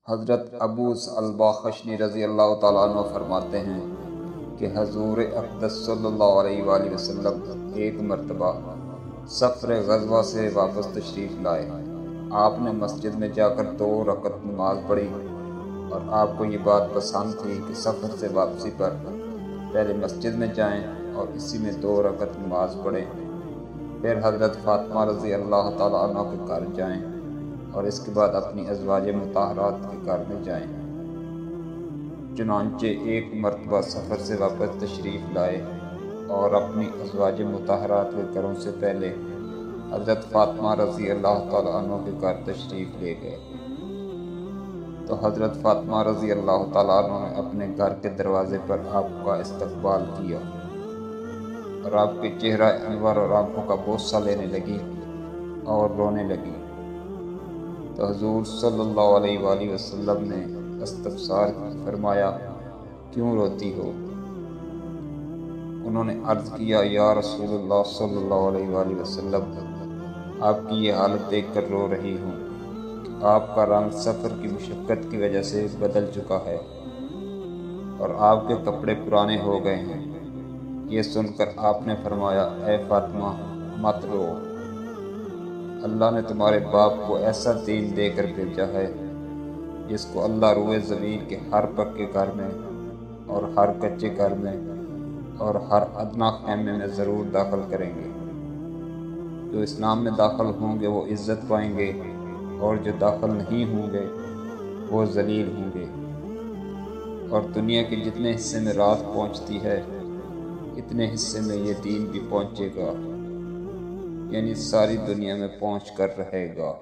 حضرت ابو الباخشنی رضی اللہ تعالیٰ عنہ فرماتے ہیں کہ حضور اقدس صلی اللہ علیہ وآلہ وسلم ایک مرتبہ سفر غزوہ سے واپس تشریف لائے۔ آپ نے مسجد میں جا کر 2 رکعت نماز پڑھی اور آپ کو یہ بات پسند تھی کہ سفر سے واپسی پر پہلے مسجد میں جائیں اور اسی میں 2 رکعت نماز پڑھیں، پھر حضرت فاطمہ رضی اللہ تعالیٰ عنہ کے گھر جائیں اور اس کے بعد اپنی ازواج مطہرات کے گھر میں جائیں۔ چنانچہ ایک مرتبہ سفر سے واپس تشریف لائے اور اپنی ازواج مطہرات کے گھروں سے پہلے حضرت فاطمہ رضی اللہ تعالیٰ عنہ کے گھر تشریف لے گئے، تو حضرت فاطمہ رضی اللہ تعالیٰ عنہ نے اپنے گھر کے دروازے پر آپ کا استقبال کیا اور آپ کے چہرہ انور اور آنکھوں کا بوسہ لینے لگی اور رونے لگی، تو حضور صلی اللہ علیہ وآلہ وسلم نے استفسار فرمایا، کیوں روتی ہو؟ انہوں نے عرض کیا، یا رسول اللہ صلی اللہ علیہ وآلہ وسلم، آپ کی یہ حالت دیکھ کر رو رہی ہوں کہ آپ کا رنگ سفر کی مشقت کی وجہ سے بدل چکا ہے اور آپ کے کپڑے پرانے ہو گئے ہیں۔ یہ سن کر آپ نے فرمایا، اے فاطمہ مت رو، اللہ نے تمہارے باپ کو ایسا دین دے کر بھیجا ہے جس کو اللہ روئے زمین کے ہر پکے گھر میں اور ہر کچے گھر میں اور ہر ادنا خیمے میں ضرور داخل کریں گے۔ جو اسلام میں داخل ہوں گے وہ عزت پائیں گے اور جو داخل نہیں ہوں گے وہ ذلیل ہوں گے، اور دنیا کے جتنے حصے میں رات پہنچتی ہے اتنے حصے میں یہ دین بھی پہنچے گا، یعنی ساری دنیا میں پہنچ کر رہے گا۔